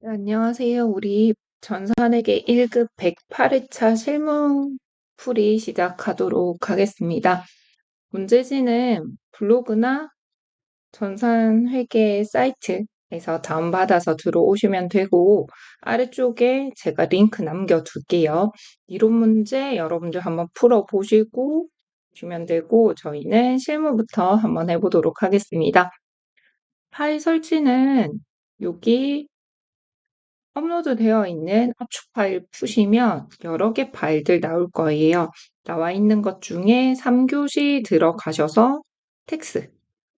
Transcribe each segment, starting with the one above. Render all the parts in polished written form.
네, 안녕하세요. 우리 전산회계 1급 108회차 실문풀이 시작하도록 하겠습니다. 문제지는 블로그나 전산회계 사이트에서 다운받아서 들어오시면 되고, 아래쪽에 제가 링크 남겨둘게요. 이론 문제 여러분들 한번 풀어보시고 주면 되고, 저희는 실무부터 한번 해보도록 하겠습니다. 파일 설치는 여기 업로드 되어 있는 압축 파일 푸시면 여러 개 파일들 나올 거예요. 나와 있는 것 중에 3교시 들어가셔서 텍스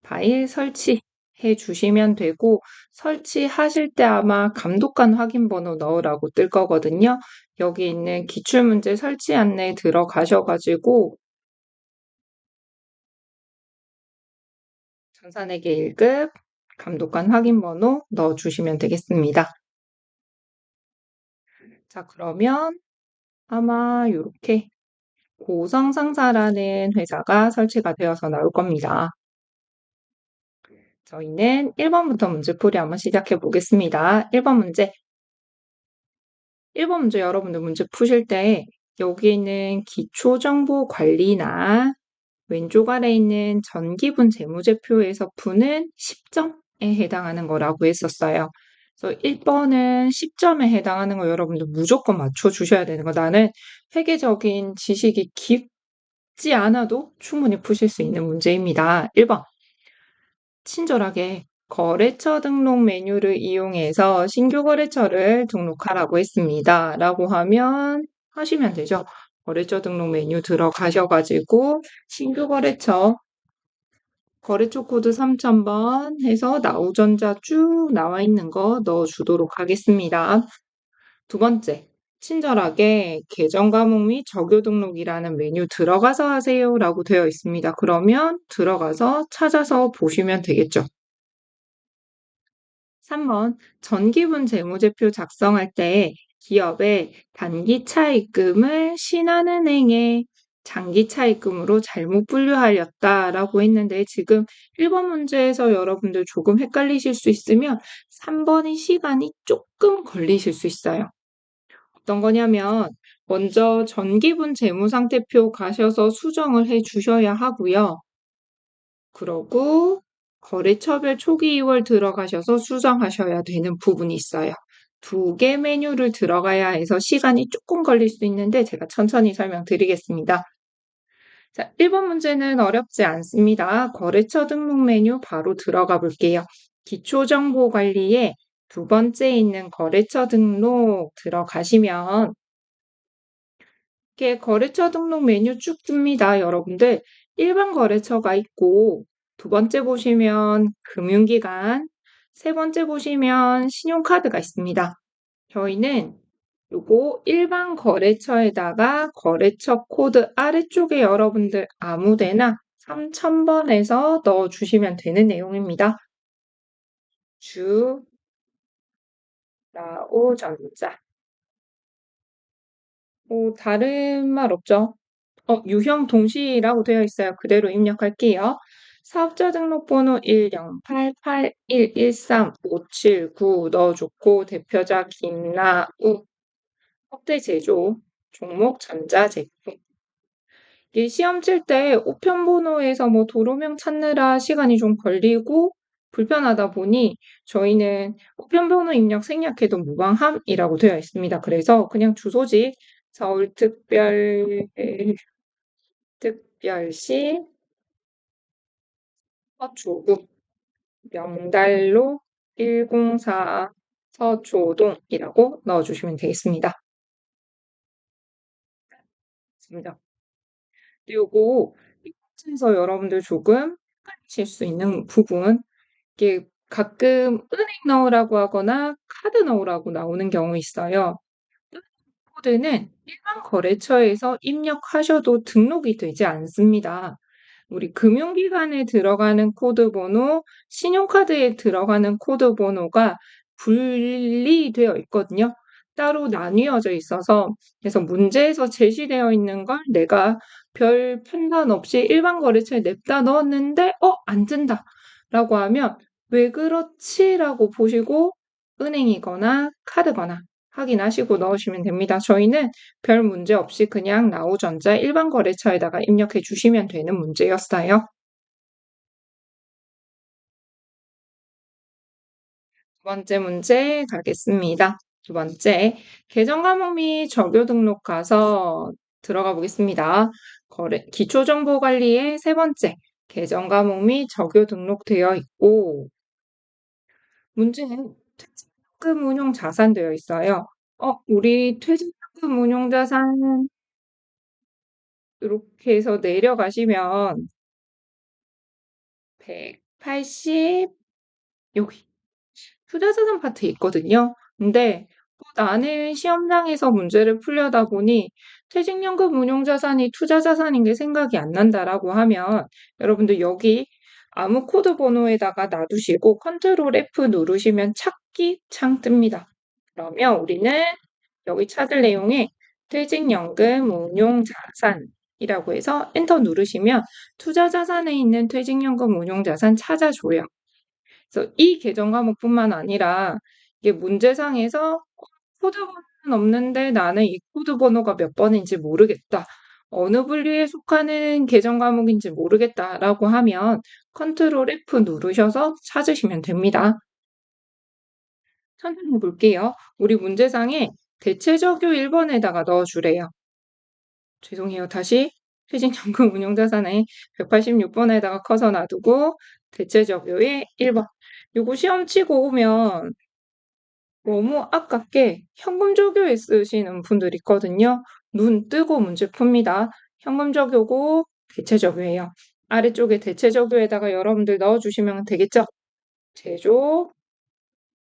파일 설치해 주시면 되고, 설치하실 때 아마 감독관 확인 번호 넣으라고 뜰 거거든요. 여기 있는 기출문제 설치 안내 들어가셔가지고 전산회계 1급 감독관 확인 번호 넣어주시면 되겠습니다. 자, 그러면 아마 이렇게 고성상사라는 회사가 설치가 되어서 나올 겁니다. 저희는 1번부터 문제풀이 한번 시작해 보겠습니다. 1번 문제. 1번 문제 여러분들 문제 푸실 때 여기 있는 기초정보관리나 왼쪽 아래 있는 전기분 재무제표에서 푸는 10점에 해당하는 거라고 했었어요. 그래서 1번은 10점에 해당하는 거 여러분들 무조건 맞춰주셔야 되는 거. 나는 회계적인 지식이 깊지 않아도 충분히 푸실 수 있는 문제입니다. 1번. 친절하게 거래처 등록 메뉴를 이용해서 신규 거래처를 등록하라고 했습니다. 라고 하시면 되죠. 거래처 등록 메뉴 들어가셔가지고 신규 거래처 코드 3000번 해서 나우전자 쭉 나와 있는 거 넣어주도록 하겠습니다. 두 번째, 친절하게 계정 과목 및 적요 등록이라는 메뉴 들어가서 하세요 라고 되어 있습니다. 그러면 들어가서 찾아서 보시면 되겠죠. 3번, 전기분 재무제표 작성할 때 기업의 단기 차입금을 신한은행에 장기 차입금으로 잘못 분류하였다라고 했는데 지금 1번 문제에서 여러분들 조금 헷갈리실 수 있으면 3번이 시간이 조금 걸리실 수 있어요. 어떤 거냐면 먼저 전기분 재무상태표 가셔서 수정을 해 주셔야 하고요. 그러고 거래처별 초기 2월 들어가셔서 수정하셔야 되는 부분이 있어요. 두 개 메뉴를 들어가야 해서 시간이 조금 걸릴 수 있는데 제가 천천히 설명드리겠습니다. 자, 1번 문제는 어렵지 않습니다. 거래처 등록 메뉴 바로 들어가 볼게요. 기초정보관리에 두 번째 있는 거래처 등록 들어가시면 이렇게 거래처 등록 메뉴 쭉 뜹니다. 여러분들 일반 거래처가 있고 두 번째 보시면 금융기관, 세 번째 보시면 신용카드가 있습니다. 저희는 요거 일반 거래처에다가 거래처 코드 아래쪽에 여러분들 아무데나 3000번에서 넣어주시면 되는 내용입니다. 주, 나오전자. 다른 말 없죠? 유형 동시라고 되어 있어요. 그대로 입력할게요. 사업자 등록번호 10881135795 넣어줬고 대표자 김나우, 확대 제조, 종목 전자제품. 이 시험 칠 때 우편번호에서 뭐 도로명 찾느라 시간이 좀 걸리고 불편하다 보니 저희는 우편번호 입력 생략해도 무방함이라고 되어 있습니다. 그래서 그냥 주소지 서울특별시 서초구 명달로 104 서초동이라고 넣어주시면 되겠습니다. 그리고 이곳에서 여러분들 조금 헷갈리실 수 있는 부분, 이게 가끔 은행 넣으라고 하거나 카드 넣으라고 나오는 경우 있어요. 은행 코드는 일반 거래처에서 입력하셔도 등록이 되지 않습니다. 우리 금융기관에 들어가는 코드 번호, 신용카드에 들어가는 코드 번호가 분리되어 있거든요. 따로 나뉘어져 있어서 그래서 문제에서 제시되어 있는 걸 내가 별 판단 없이 일반 거래처에 냅다 넣었는데 안 뜬다 라고 하면 왜 그렇지? 라고 보시고 은행이거나 카드거나 확인하시고 넣으시면 됩니다. 저희는 별 문제 없이 그냥 나우전자 일반 거래처에다가 입력해 주시면 되는 문제였어요. 두 번째 문제 가겠습니다. 두 번째, 계정 과목 및 정교 등록 가서 들어가 보겠습니다. 기초정보 관리의 세 번째, 계정 과목 및 정교 등록되어 있고, 문제는 퇴직금 운용 자산 되어 있어요. 우리 퇴직금 운용 자산 이렇게 해서 내려가시면 180, 여기 투자자산 파트 있거든요. 근데 나는 시험장에서 문제를 풀려다 보니 퇴직연금 운용자산이 투자자산인 게 생각이 안 난다라고 하면 여러분들 여기 아무 코드 번호에다가 놔두시고 컨트롤 F 누르시면 찾기 창 뜹니다. 그러면 우리는 여기 찾을 내용에 퇴직연금 운용자산이라고 해서 엔터 누르시면 투자자산에 있는 퇴직연금 운용자산 찾아줘요. 그래서 이 계정 과목뿐만 아니라 이게 문제상에서 코드 번호는 없는데 나는 이 코드 번호가 몇 번인지 모르겠다. 어느 분류에 속하는 계정 과목인지 모르겠다라고 하면 컨트롤 F 누르셔서 찾으시면 됩니다. 천천히 볼게요. 우리 문제상에 대체적요 1번에다가 넣어주래요. 죄송해요. 다시 퇴직연금 운용자산에 186번에다가 커서 놔두고 대체적요에 1번. 요거 시험 치고 오면 너무 아깝게 현금 적요에 쓰시는 분들 있거든요. 눈 뜨고 문제 풉니다. 현금 적요고 대체 적요예요. 아래쪽에 대체 적요에다가 여러분들 넣어주시면 되겠죠? 제조,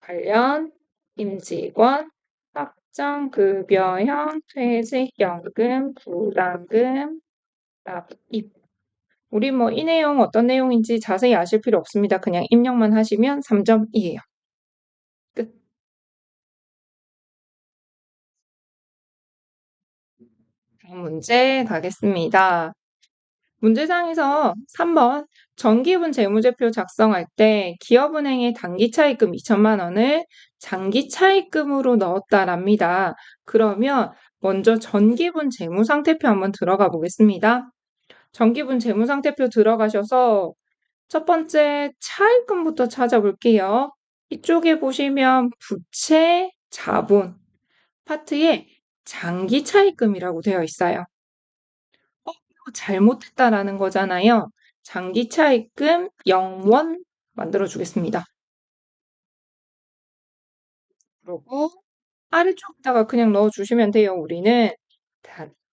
관련, 임직원, 확정급여형, 퇴직연금, 부담금, 납입. 우리 뭐 이 내용 어떤 내용인지 자세히 아실 필요 없습니다. 그냥 입력만 하시면 3점이에요. 끝. 다음 문제 가겠습니다. 문제상에서 3번 정기분 재무제표 작성할 때 기업은행에 단기차입금 2천만 원을 장기차입금으로 넣었다랍니다. 그러면 먼저 전기분 재무상태표 한번 들어가 보겠습니다. 전기분 재무상태표 들어가셔서 첫 번째 차입금부터 찾아볼게요. 이쪽에 보시면 부채, 자본 파트에 장기차입금이라고 되어 있어요. 이거 잘못했다라는 거잖아요. 장기차입금 0원 만들어주겠습니다. 그리고 아래쪽에다가 그냥 넣어주시면 돼요. 우리는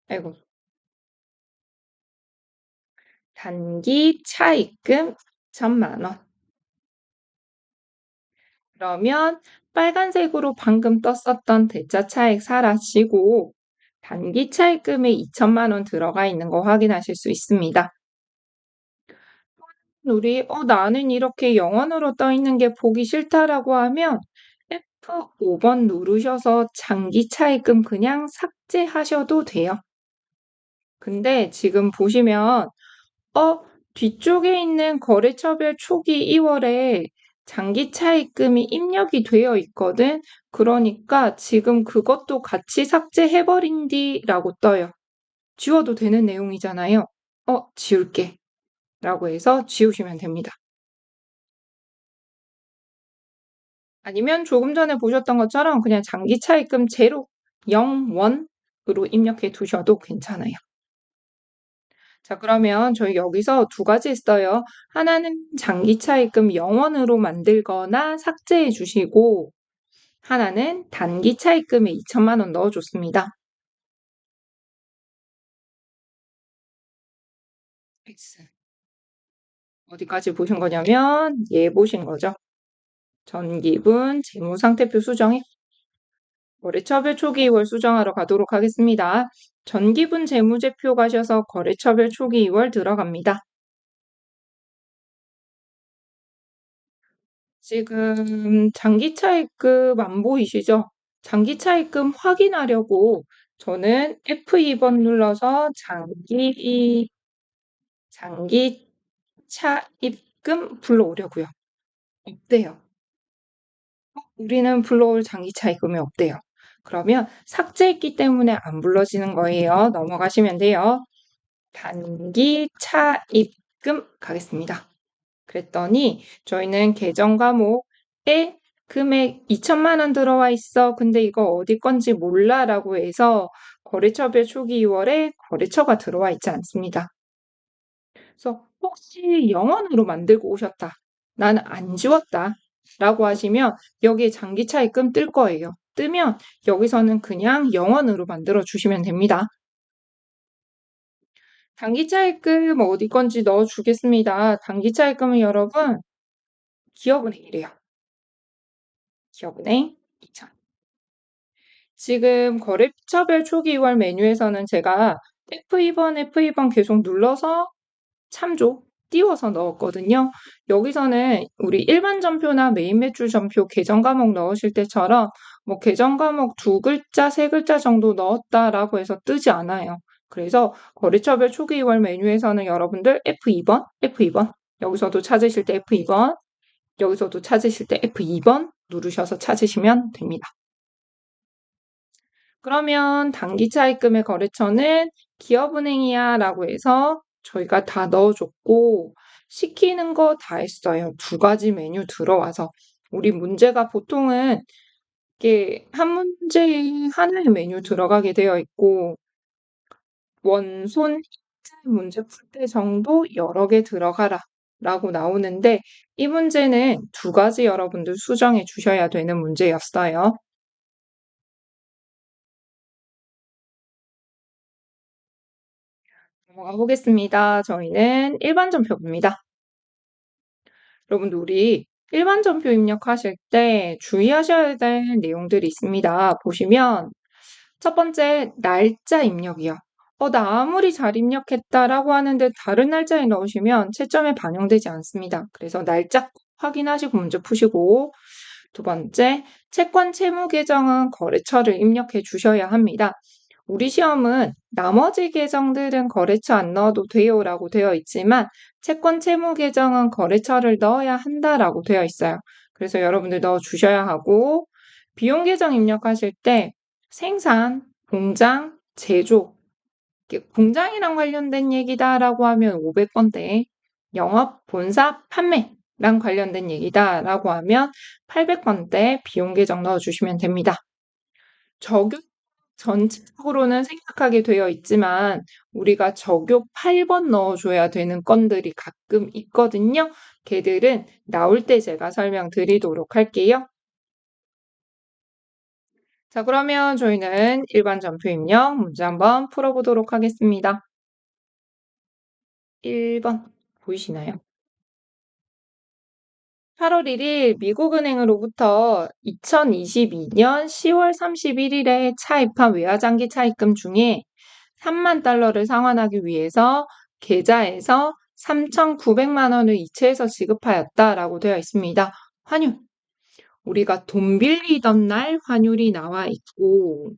아이고, 단기차입금 2천만 원. 그러면 빨간색으로 방금 떴었던 대차 차익 사라지고 단기 차입금에 2천만 원 들어가 있는 거 확인하실 수 있습니다. 우리 나는 이렇게 영원으로 떠 있는 게 보기 싫다라고 하면 F5번 누르셔서 장기 차입금 그냥 삭제하셔도 돼요. 근데 지금 보시면 뒤쪽에 있는 거래처별 초기 2월에 장기 차입금이 입력이 되어 있거든. 그러니까 지금 그것도 같이 삭제해버린디라고 떠요. 지워도 되는 내용이잖아요. 지울게. 라고 해서 지우시면 됩니다. 아니면 조금 전에 보셨던 것처럼 그냥 장기 차입금 제로 0원으로 입력해 두셔도 괜찮아요. 자, 그러면 저희 여기서 두 가지 있어요. 하나는 장기 차입금 0원으로 만들거나 삭제해 주시고, 하나는 단기 차입금에 2천만 원 넣어줬습니다. X. 어디까지 보신 거냐면, 얘 보신 거죠. 전기분 재무상태표 수정에 거래처별 초기 2월 수정하러 가도록 하겠습니다. 전기분 재무제표 가셔서 거래처별 초기 2월 들어갑니다. 지금 장기차입금 안 보이시죠? 장기차입금 확인하려고 저는 F2번 눌러서 장기차입금 불러오려고요. 없대요. 우리는 불러올 장기 차입금이 없대요. 그러면 삭제했기 때문에 안 불러지는 거예요. 넘어가시면 돼요. 단기 차입금 가겠습니다. 그랬더니 저희는 계정 과목에 금액 2천만 원 들어와 있어. 근데 이거 어디 건지 몰라 라고 해서 거래처별 초기 2월에 거래처가 들어와 있지 않습니다. 그래서 혹시 영원으로 만들고 오셨다. 나는 안 지웠다. 라고 하시면 여기에 장기 차입금 뜰 거예요. 뜨면 여기서는 그냥 영원으로 만들어 주시면 됩니다. 단기 차입금 어디 건지 넣어 주겠습니다. 단기 차입금은 여러분 기업은행이래요. 기업은행 2천. 지금 거래처별 초기 2월 메뉴에서는 제가 F2번 계속 눌러서 참조 띄워서 넣었거든요. 여기서는 우리 일반 전표나 메인 매출 전표 계정 과목 넣으실 때처럼 뭐 계정 과목 2글자, 3글자 정도 넣었다라고 해서 뜨지 않아요. 그래서 거래처별 초기 2월 메뉴에서는 여러분들 F2번 여기서도 찾으실 때 F2번 여기서도 찾으실 때 F2번 누르셔서 찾으시면 됩니다. 그러면 단기 차입금의 거래처는 기업은행이야 라고 해서 저희가 다 넣어줬고 시키는 거 다 했어요. 2가지 메뉴 들어와서 우리 문제가 보통은 이게 한 문제에 하나의 메뉴 들어가게 되어 있고 원손 문제 풀 때 정도 여러 개 들어가라 라고 나오는데 이 문제는 2가지 여러분들 수정해 주셔야 되는 문제였어요. 넘어가 보겠습니다. 저희는 일반 전표입니다. 여러분들 우리 일반 전표 입력하실 때 주의하셔야 될 내용들이 있습니다. 보시면 첫 번째 날짜 입력이요. 나 아무리 잘 입력했다라고 하는데 다른 날짜에 넣으시면 채점에 반영되지 않습니다. 그래서 날짜 확인하시고 문제 푸시고 두 번째 채권 채무 계정은 거래처를 입력해 주셔야 합니다. 우리 시험은 나머지 계정들은 거래처 안 넣어도 돼요라고 되어 있지만 채권 채무 계정은 거래처를 넣어야 한다라고 되어 있어요. 그래서 여러분들 넣어 주셔야 하고 비용 계정 입력하실 때 생산, 공장, 제조 공장이랑 관련된 얘기다라고 하면 500번대, 영업, 본사, 판매랑 관련된 얘기다라고 하면 800번대 비용 계정 넣어주시면 됩니다. 적용 전체적으로는 생략하게 되어 있지만 우리가 적용 8번 넣어줘야 되는 건들이 가끔 있거든요. 걔들은 나올 때 제가 설명드리도록 할게요. 자, 그러면 저희는 일반 전표 입력 문제 한번 풀어보도록 하겠습니다. 1번 보이시나요? 8월 1일 미국은행으로부터 2022년 10월 31일에 차입한 외화장기 차입금 중에 3만 달러를 상환하기 위해서 계좌에서 3,900만 원을 이체해서 지급하였다라고 되어 있습니다. 환율. 우리가 돈 빌리던 날 환율이 나와 있고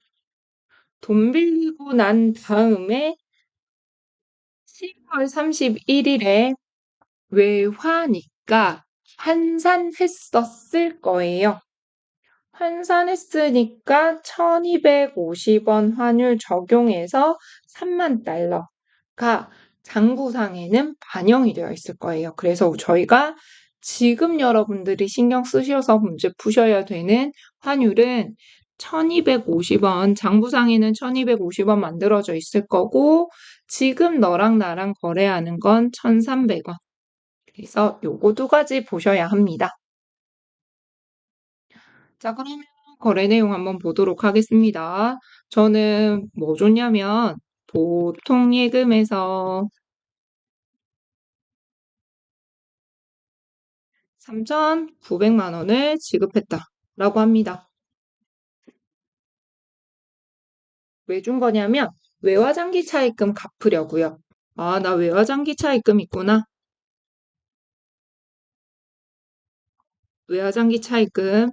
돈 빌리고 난 다음에 10월 31일에 외화니까 환산했었을 거예요. 환산했으니까 1250원 환율 적용해서 3만 달러가 장부상에는 반영이 되어 있을 거예요. 그래서 저희가 지금 여러분들이 신경 쓰셔서 문제 푸셔야 되는 환율은 1250원, 장부상에는 1250원 만들어져 있을 거고 지금 너랑 나랑 거래하는 건 1300원. 그래서 요거 2가지 보셔야 합니다. 자, 그러면 거래 내용 한번 보도록 하겠습니다. 저는 뭐 줬냐면 보통 예금에서 3,900만 원을 지급했다라고 합니다. 왜 준 거냐면 외화장기 차입금 갚으려고요. 아, 나 외화장기 차입금 있구나. 외화장기 차입금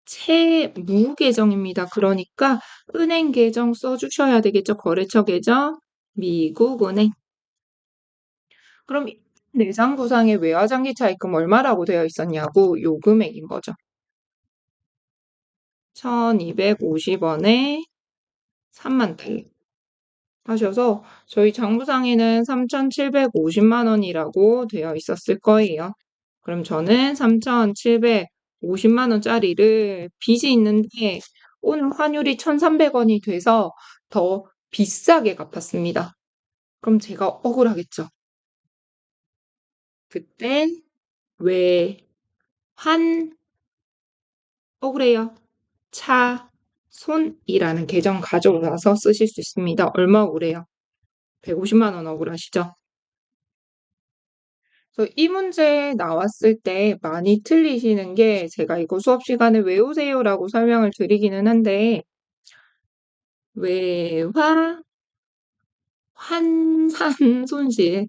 채무 계정입니다. 그러니까 은행 계정 써주셔야 되겠죠. 거래처 계정, 미국은행. 그럼 내장부상의 외화장기 차입금 얼마라고 되어 있었냐고 요 금액인 거죠. 1250원에 3만 달러 하셔서 저희 장부상에는 3,750만 원이라고 되어 있었을 거예요. 그럼 저는 3,750만 원짜리를 빚이 있는데 오늘 환율이 1,300원이 돼서 더 비싸게 갚았습니다. 그럼 제가 억울하겠죠. 그때 왜 환 억울해요. 차손이라는 계정 가져와서 쓰실 수 있습니다. 얼마 억울해요? 150만 원 억울하시죠? 그래서 이 문제 나왔을 때 많이 틀리시는 게 제가 이거 수업 시간에 외우세요라고 설명을 드리기는 한데 외화 환산 손실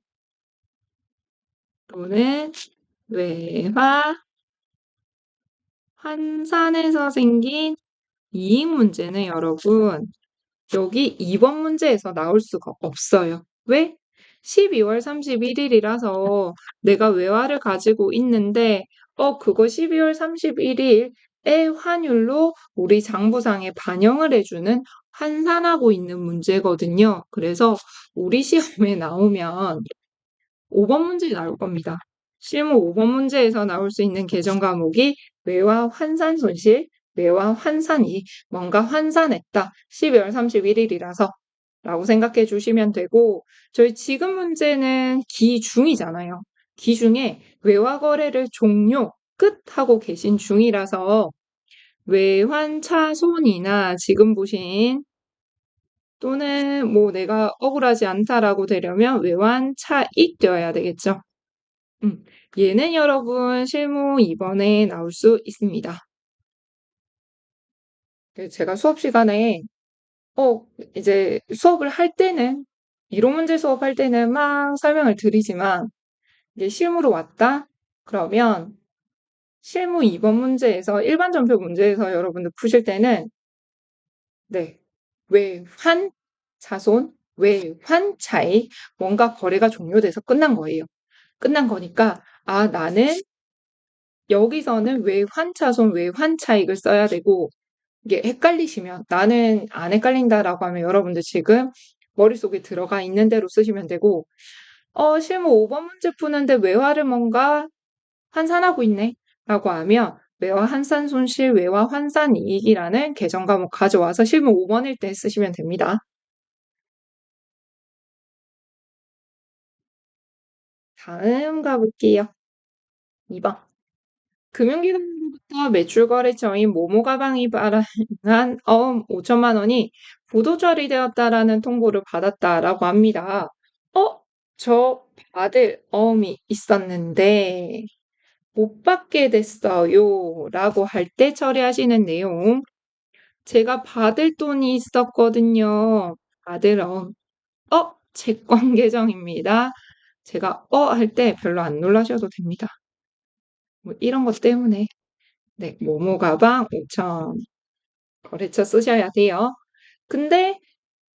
또는 외화 환산에서 생긴 이익 문제는 여러분 여기 2번 문제에서 나올 수가 없어요. 왜? 12월 31일이라서 내가 외화를 가지고 있는데, 그거 12월 31일의 환율로 우리 장부상에 반영을 해주는 환산하고 있는 문제거든요. 그래서 우리 시험에 나오면 5번 문제 나올 겁니다. 실무 5번 문제에서 나올 수 있는 계정 과목이 외화 환산 손실, 외화 환산이 뭔가 환산했다. 12월 31일이라서 라고 생각해 주시면 되고 저희 지금 문제는 기중이잖아요. 기중에 외화 거래를 종료, 끝하고 계신 중이라서 외환차손이나 지금 보신 또는 뭐 내가 억울하지 않다라고 되려면 외환차익 되어야 되겠죠. 얘는 여러분 실무 2번에 나올 수 있습니다. 제가 수업 시간에 이제 수업을 할 때는 이론 문제 수업할 때는 막 설명을 드리지만 이제 실무로 왔다? 그러면 실무 2번 문제에서 일반 전표 문제에서 여러분들 푸실 때는 네, 외환 자손, 외환 차익 뭔가 거래가 종료돼서 끝난 거예요. 끝난 거니까 나는 여기서는 외환차손, 외환차익을 써야 되고 이게 헷갈리시면 나는 안 헷갈린다라고 하면 여러분들 지금 머릿속에 들어가 있는 대로 쓰시면 되고 실무 5번 문제 푸는데 외화를 뭔가 환산하고 있네 라고 하면 외화 환산 손실, 외화 환산 이익이라는 계정 과목 가져와서 실무 5번일 때 쓰시면 됩니다. 다음 가볼게요. 2번. 금융기관으로부터 매출거래처인 모모가방이 발행한 5천만 원이 부도 처리되었다라는 통보를 받았다라고 합니다. 저 받을 어음이 있었는데 못 받게 됐어요 라고 할 때 처리하시는 내용. 제가 받을 돈이 있었거든요. 받을 어음. 채권 계정입니다. 제가 할 때 별로 안 놀라셔도 됩니다. 뭐 이런 것 때문에 네, 모모 가방 5천 거래처 쓰셔야 돼요. 근데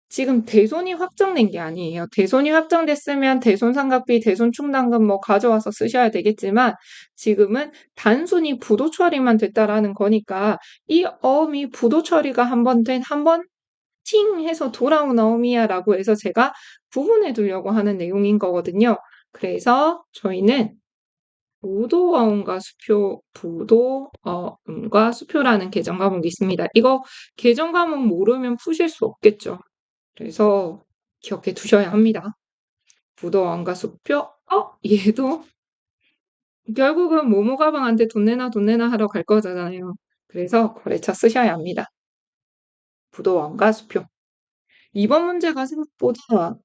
지금 대손이 확정된 게 아니에요. 대손이 확정됐으면 대손상각비, 대손충당금 뭐 가져와서 쓰셔야 되겠지만 지금은 단순히 부도 처리만 됐다라는 거니까 이 어음이 부도 처리가 한 번 팅 해서 돌아온 어음이야라고 해서 제가 구분해 두려고 하는 내용인 거거든요. 그래서 저희는 부도어음과 수표라는 계정 과목이 있습니다. 이거 계정 과목 모르면 푸실 수 없겠죠. 그래서 기억해 두셔야 합니다. 부도어음과 수표, 얘도 결국은 모모 가방한테 돈 내나 하러 갈 거잖아요. 그래서 거래처 쓰셔야 합니다. 부도어음과 수표. 이번 문제가 생각보다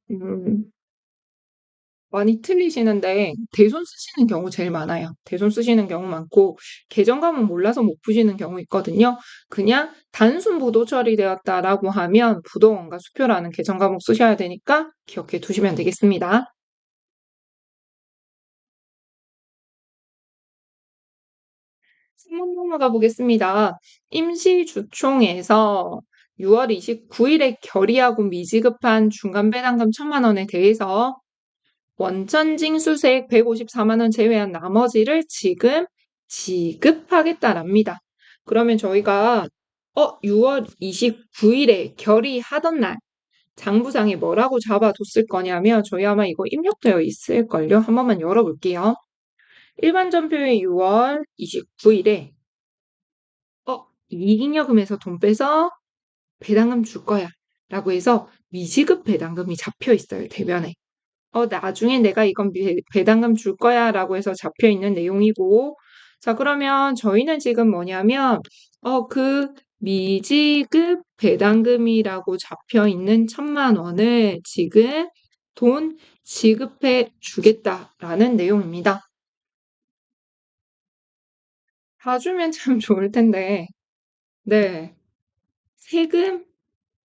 많이 틀리시는데 대손 쓰시는 경우 제일 많아요. 대손 쓰시는 경우 많고 계정 과목 몰라서 못 푸시는 경우 있거든요. 그냥 단순 부도 처리되었다라고 하면 부도원과 수표라는 계정 과목 쓰셔야 되니까 기억해 두시면 되겠습니다. 3번 넘어가 보겠습니다. 임시주총에서 6월 29일에 결의하고 미지급한 중간배당금 1,000만 원에 대해서 원천징수세액 154만 원 제외한 나머지를 지금 지급하겠다랍니다. 그러면 저희가 6월 29일에 결의하던 날 장부상에 뭐라고 잡아뒀을 거냐면 저희 아마 이거 입력되어 있을걸요. 한 번만 열어볼게요. 일반 전표의 6월 29일에 이익여금에서 돈 빼서 배당금 줄 거야 라고 해서 미지급 배당금이 잡혀 있어요, 대면에. 나중에 내가 이건 배당금 줄 거야 라고 해서 잡혀 있는 내용이고, 자, 그러면 저희는 지금 뭐냐면, 그 미지급 배당금이라고 잡혀 있는 1,000만 원을 지금 돈 지급해 주겠다라는 내용입니다. 다 주면 참 좋을 텐데, 네. 세금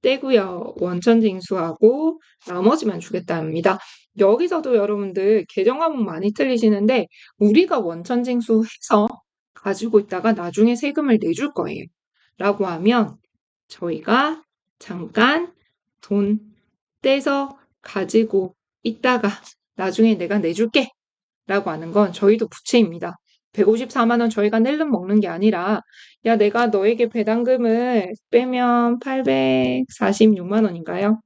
떼고요. 원천징수하고 나머지만 주겠답니다. 여기서도 여러분들 계정 과목 많이 틀리시는데 우리가 원천징수해서 가지고 있다가 나중에 세금을 내줄 거예요. 라고 하면 저희가 잠깐 돈 떼서 가지고 있다가 나중에 내가 내줄게 라고 하는 건 저희도 부채입니다. 154만 원 저희가 낼름 먹는 게 아니라 야 내가 너에게 배당금을 빼면 846만 원인가요?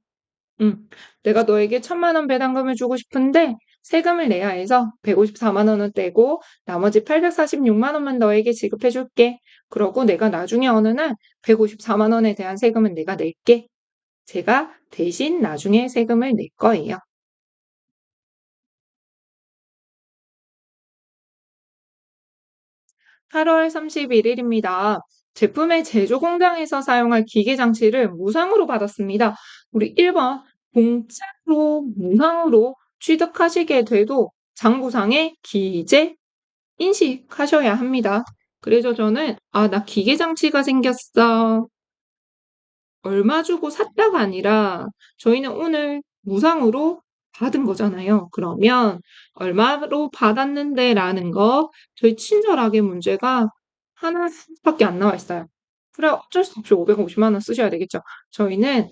내가 너에게 1,000만 원 배당금을 주고 싶은데 세금을 내야 해서 154만 원은 떼고 나머지 846만 원만 너에게 지급해 줄게. 그러고 내가 나중에 어느 날 154만 원에 대한 세금은 내가 낼게. 제가 대신 나중에 세금을 낼 거예요. 8월 31일입니다. 제품의 제조 공장에서 사용할 기계 장치를 무상으로 받았습니다. 우리 1번 공짜로 무상으로 취득하시게 돼도 장부상에 기재 인식하셔야 합니다. 그래서 저는 나 기계 장치가 생겼어. 얼마 주고 샀다가 아니라 저희는 오늘 무상으로 받은 거잖아요. 그러면 얼마로 받았는데 라는 거 저희 친절하게 문제가 하나밖에 안 나와 있어요. 그래 어쩔 수 없이 550만 원 쓰셔야 되겠죠. 저희는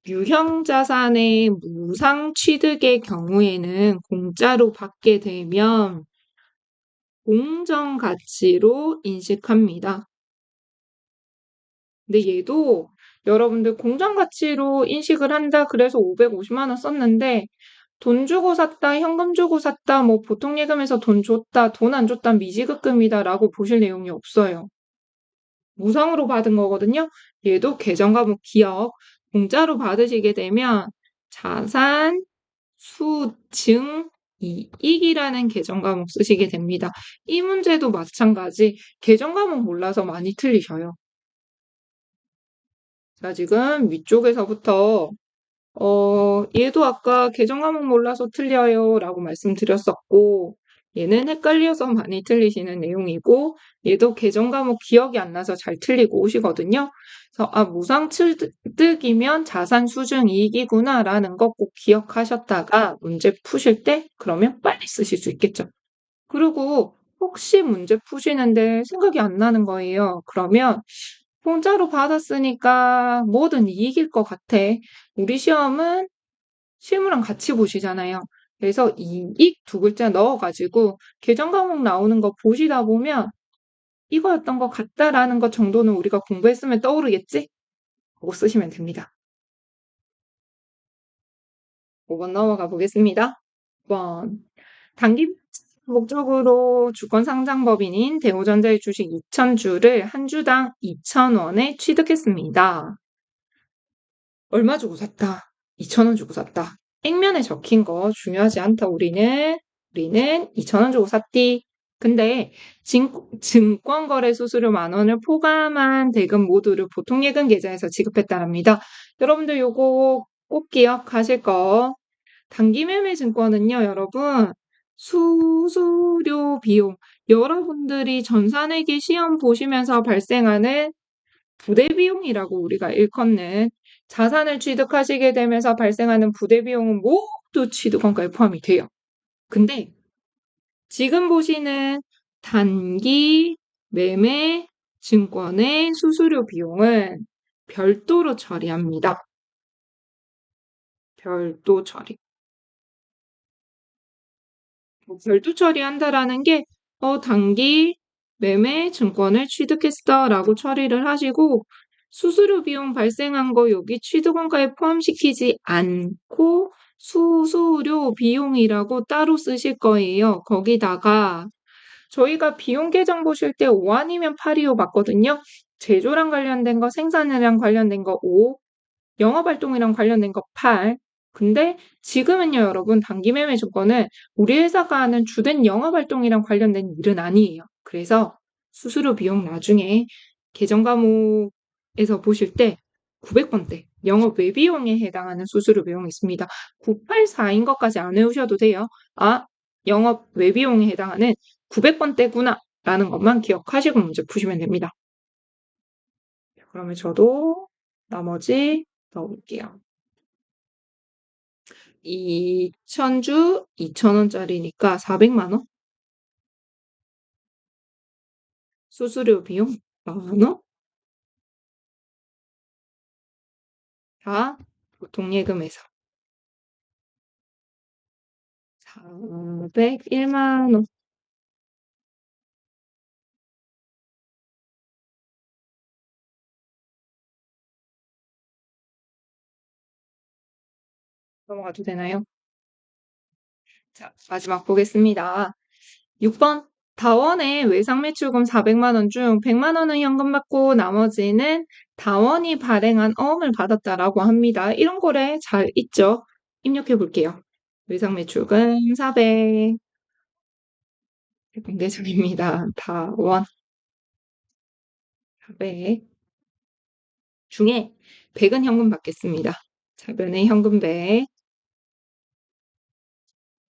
유형 자산의 무상 취득의 경우에는 공짜로 받게 되면 공정 가치로 인식합니다. 근데 얘도 여러분들 공정 가치로 인식을 한다 그래서 550만 원 썼는데 돈 주고 샀다, 현금 주고 샀다, 뭐 보통 예금에서 돈 줬다, 돈 안 줬다, 미지급금이다라고 보실 내용이 없어요. 무상으로 받은 거거든요. 얘도 계정 과목 기억 공짜로 받으시게 되면 자산 수증 이익이라는 계정 과목 쓰시게 됩니다. 이 문제도 마찬가지 계정 과목 몰라서 많이 틀리셔요. 자, 지금 위쪽에서부터 얘도 아까 계정 과목 몰라서 틀려요 라고 말씀드렸었고 얘는 헷갈려서 많이 틀리시는 내용이고 얘도 계정 과목 기억이 안 나서 잘 틀리고 오시거든요. 그래서 무상 취득이면 자산 수증 이익이구나 라는 거 꼭 기억하셨다가 문제 푸실 때 그러면 빨리 쓰실 수 있겠죠. 그리고 혹시 문제 푸시는데 생각이 안 나는 거예요. 그러면 공짜로 받았으니까 뭐든 이익일 것 같아. 우리 시험은 실무랑 같이 보시잖아요. 그래서 이익 두 글자 넣어가지고 계정 과목 나오는 거 보시다 보면 이거였던 것 같다라는 것 정도는 우리가 공부했으면 떠오르겠지? 그거 쓰시면 됩니다. 5번 넘어가 보겠습니다. 5번. 단기 목적으로 주권 상장법인인 대우전자의 주식 2,000주를 한 주당 2,000원에 취득했습니다. 얼마 주고 샀다. 2,000원 주고 샀다. 액면에 적힌 거 중요하지 않다. 우리는 2,000원 주고 샀디. 근데 증권거래 수수료 10,000원을 포함한 대금 모두를 보통예금 계좌에서 지급했다랍니다. 여러분들 요거 꼭 기억하실 거. 단기매매 증권은요, 여러분, 수수료 비용, 여러분들이 전산회계 시험 보시면서 발생하는 부대비용이라고 우리가 일컫는 자산을 취득하시게 되면서 발생하는 부대비용은 모두 취득원가에 포함이 돼요. 근데 지금 보시는 단기 매매 증권의 수수료 비용은 별도로 처리합니다. 별도 처리. 별도 처리한다라는 게 단기 매매 증권을 취득했어라고 처리를 하시고 수수료 비용 발생한 거 여기 취득원가에 포함시키지 않고 수수료 비용이라고 따로 쓰실 거예요. 거기다가 저희가 비용 계정 보실 때 5 아니면 8이요 맞거든요. 제조랑 관련된 거, 생산이랑 관련된 거 5, 영업활동이랑 관련된 거 8. 근데 지금은요, 여러분, 단기 매매 조건은 우리 회사가 하는 주된 영업활동이랑 관련된 일은 아니에요. 그래서 수수료 비용 나중에 계정 과목에서 보실 때 900번대 영업 외비용에 해당하는 수수료 비용이 있습니다. 984인 것까지 안 외우셔도 돼요. 아, 영업 외비용에 해당하는 900번대구나 라는 것만 기억하시고 문제 푸시면 됩니다. 그러면 저도 나머지 넣어볼게요. 2,000주 2,000원짜리니까 400만 원? 수수료 비용 만 원? 다 보통예금에서 401만 원. 넘어가도 되나요? 자, 마지막 보겠습니다. 6번. 다원의 외상매출금 400만 원 중 100만 원은 현금 받고 나머지는 다원이 발행한 어음을 받았다라고 합니다. 이런 거래 잘 있죠? 입력해 볼게요. 외상매출금 400. 공개장입니다. 다원 400 중에 100은 현금 받겠습니다. 자변의 현금 100.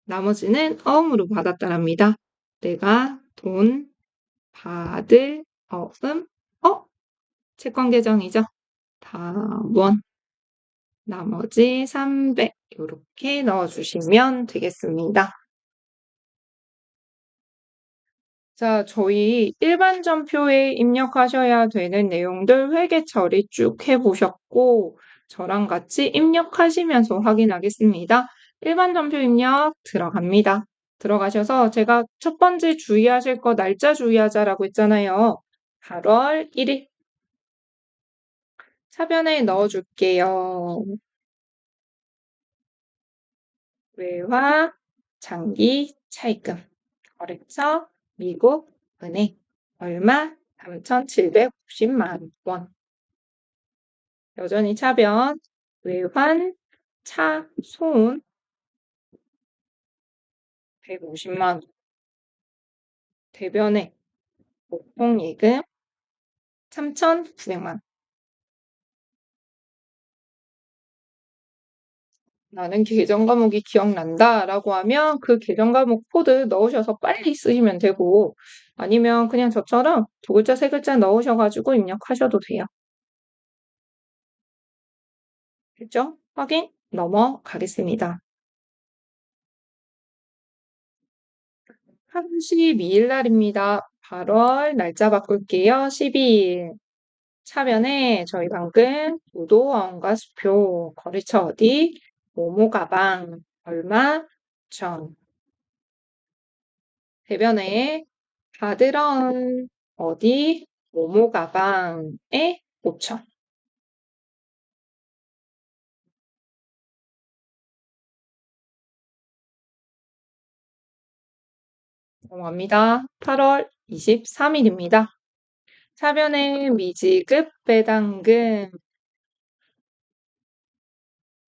나머지는 어음으로 받았다랍니다. 내가 돈 받을 어음 채권 계정이죠. 다원 나머지 300 이렇게 넣어주시면 되겠습니다. 자, 저희 일반전표에 입력하셔야 되는 내용들 회계 처리 쭉 해보셨고 저랑 같이 입력하시면서 확인하겠습니다. 일반전표 입력 들어갑니다. 들어가셔서 제가 첫 번째 주의하실 거 날짜 주의하자라고 했잖아요. 8월 1일 차변에 넣어줄게요. 외화 장기 차입금 거래처 미국 은행 얼마? 3,750만 원. 여전히 차변 외환 차손 150만 원. 대변액 보통예금 3,900만 원. 나는 계정 과목이 기억난다 라고 하면 그 계정 과목 코드 넣으셔서 빨리 쓰시면 되고 아니면 그냥 저처럼 두 글자 세 글자 넣으셔가지고 입력하셔도 돼요. 됐죠? 확인 넘어가겠습니다. 12일 날입니다. 8월 날짜 바꿀게요. 12일. 차변에 저희 방금 부도원가 수표 거래처 어디 모모 가방 얼마 전 대변에 받으러온 어디 모모 가방에 5천 넘어갑니다. 8월 23일입니다. 차변에 미지급 배당금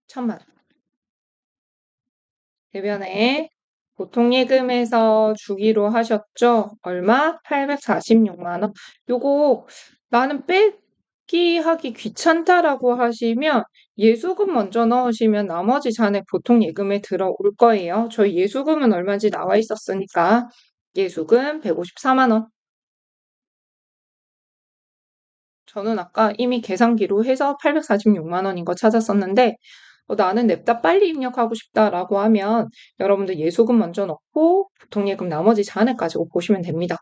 1,000만 원. 대변에 보통예금에서 주기로 하셨죠? 얼마? 846만 원. 요거 나는 빼기 하기 귀찮다라고 하시면 예수금 먼저 넣으시면 나머지 잔액 보통예금에 들어올 거예요. 저희 예수금은 얼마인지 나와 있었으니까 예수금 154만 원. 저는 아까 이미 계산기로 해서 846만 원인 거 찾았었는데 나는 냅다 빨리 입력하고 싶다라고 하면 여러분들 예소금 먼저 넣고 보통예금 나머지 잔액까지 보시면 됩니다.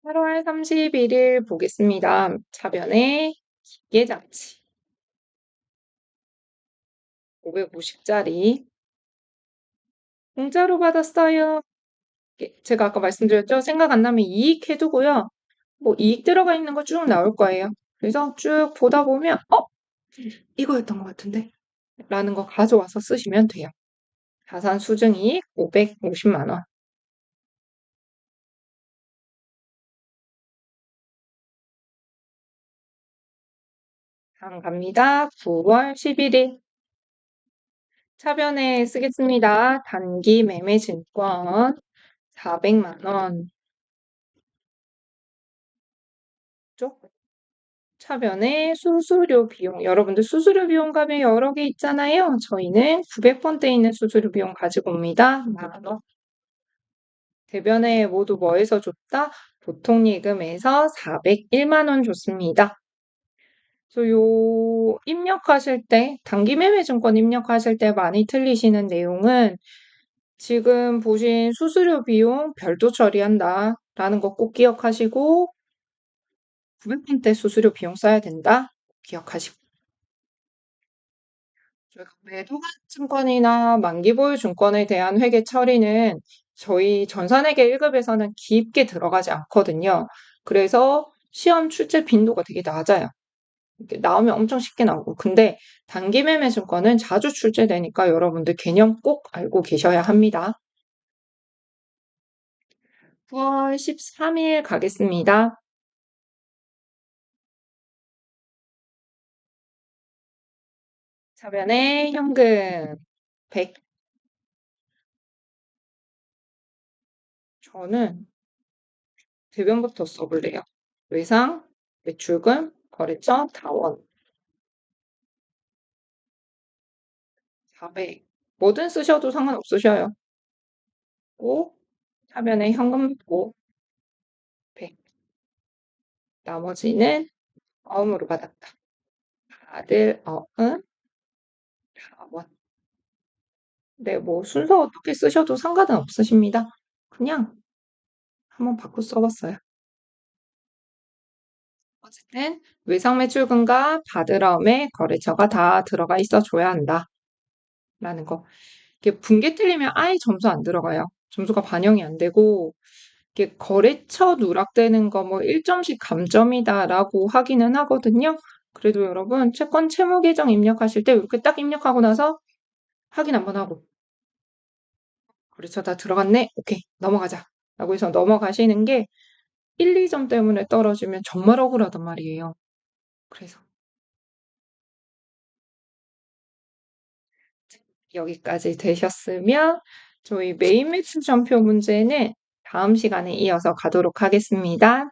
(8월 31일) 보겠습니다. 차변에 기계장치 550짜리 공짜로 받았어요. 제가 아까 말씀드렸죠? 생각 안 나면 이익 해두고요. 뭐 이익 들어가 있는 거 쭉 나올 거예요. 그래서 쭉 보다 보면, 이거였던 것 같은데? 라는 거 가져와서 쓰시면 돼요. 자산 수증이익 550만 원. 다음 갑니다. 9월 11일. 차변에 쓰겠습니다. 단기 매매 증권 400만 원. 쪽 차변에 수수료 비용. 여러분들 수수료 비용 가면 여러 개 있잖아요. 저희는 900번대 있는 수수료 비용 가지고 옵니다. 만 원. 대변에 모두 뭐에서 줬다? 보통예금에서 401만 원 줬습니다. 그래서 요 입력하실 때, 단기 매매 증권 입력하실 때 많이 틀리시는 내용은 지금 보신 수수료 비용 별도 처리한다 라는 거 꼭 기억하시고 900번대 수수료 비용 써야 된다 기억하시고 저희가 매도가 증권이나 만기 보유 증권에 대한 회계 처리는 저희 전산회계 1급에서는 깊게 들어가지 않거든요. 그래서 시험 출제 빈도가 되게 낮아요. 이렇게 나오면 엄청 쉽게 나오고. 근데 단기 매매 증권은 자주 출제되니까 여러분들 개념 꼭 알고 계셔야 합니다. 9월 13일 가겠습니다. 사변에 현금 100. 저는 대변부터 써볼래요. 외상, 매출금, 거래처, 다원. 400. 뭐든 쓰셔도 상관없으셔요. 고, 사변에 현금 받고 100. 나머지는 어음으로 받았다. 아들, 어음, 다원. 네, 뭐 순서 어떻게 쓰셔도 상관은 없으십니다. 그냥 한번 바꿔 써봤어요. 어쨌든 외상 매출금과 받으러움에 거래처가 다 들어가 있어 줘야 한다. 라는 거. 이게 분계 틀리면 아예 점수 안 들어가요. 점수가 반영이 안 되고 이게 거래처 누락되는 거 뭐 1점씩 감점이다라고 하기는 하거든요. 그래도 여러분 채권 채무 계정 입력하실 때 이렇게 딱 입력하고 나서 확인 한번 하고 거래처 다 들어갔네? 오케이 넘어가자. 라고 해서 넘어가시는 게 1, 2점 때문에 떨어지면 정말 억울하단 말이에요. 그래서 여기까지 되셨으면 저희 메인 매출 전표 문제는 다음 시간에 이어서 가도록 하겠습니다.